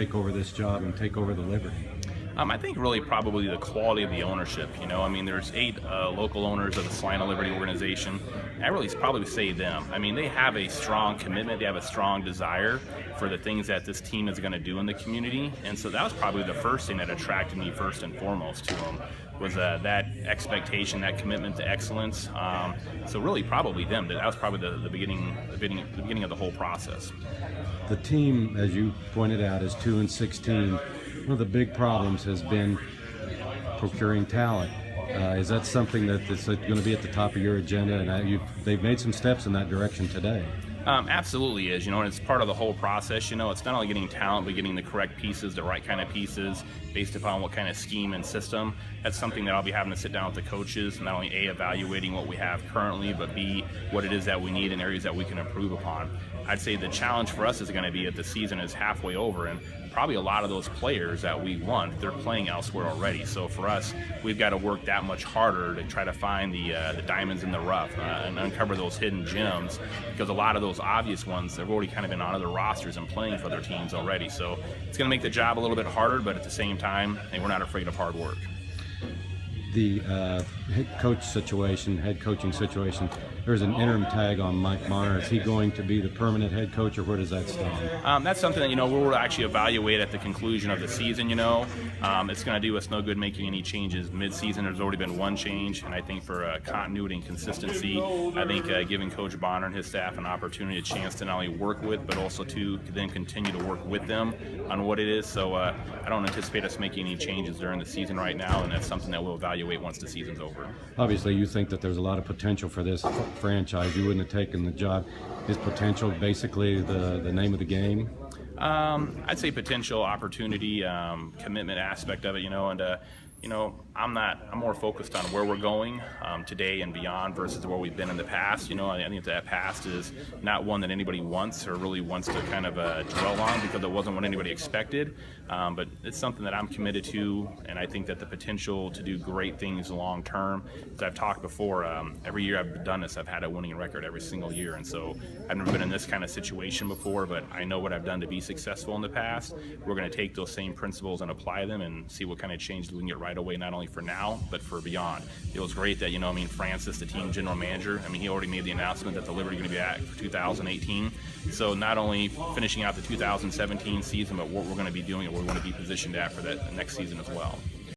take over this job and take over the Liberty? I think really probably the quality of the ownership. I mean, there's 8 local owners of the Salina Liberty organization. I really probably say them. I mean, they have a strong commitment. They have a strong desire for the things that this team is going to do in the community. And so that was probably the first thing that attracted me first and foremost to them, was that expectation, that commitment to excellence. So really probably them. That was probably the beginning of the whole process. The team, as you pointed out, is 2-16. One of the big problems has been procuring talent. Is that something that's going to be at the top of your agenda? And they've made some steps in that direction today. Absolutely is, and it's part of the whole process. It's not only getting talent, but getting the correct pieces, the right kind of pieces, based upon what kind of scheme and system. That's something that I'll be having to sit down with the coaches, not only A, evaluating what we have currently, but B, what it is that we need and areas that we can improve upon. I'd say the challenge for us is going to be that the season is halfway over, and probably a lot of those players that we want, they're playing elsewhere already. So for us, we've got to work that much harder to try to find the diamonds in the rough and uncover those hidden gems, because a lot of those obvious ones have already kind of been on other rosters and playing for their teams already. So it's going to make the job a little bit harder, but at the same time, we're not afraid of hard work. The head coaching situation, there's an interim tag on Mike Marner. Is he going to be the permanent head coach, or where does that stand? That's something that we'll actually evaluate at the conclusion of the season. It's going to do us no good making any changes mid-season. There's already been one change, and I think for continuity and consistency, I think giving Coach Bonner and his staff an opportunity, a chance to not only work with, but also to then continue to work with them on what it is. So I don't anticipate us making any changes during the season right now, and that's something that we'll evaluate once the season's over. Obviously, you think that there's a lot of potential for this franchise. You wouldn't have taken the job. Is potential basically the name of the game? I'd say potential, opportunity, commitment aspect of it, I'm more focused on where we're going today and beyond versus where we've been in the past. I think that past is not one that anybody wants or really wants to kind of dwell on, because it wasn't what anybody expected. But it's something that I'm committed to, and I think that the potential to do great things long term. As I've talked before, every year I've done this, I've had a winning record every single year, and so I've never been in this kind of situation before, but I know what I've done to be successful in the past. We're going to take those same principles and apply them and see what kind of change we can get right away, not only for now, but for beyond. It was great that, Francis, the team general manager, he already made the announcement that the Liberty is going to be at for 2018. So not only finishing out the 2017 season, but what we're going to be doing and what we're going to be positioned at for that next season as well.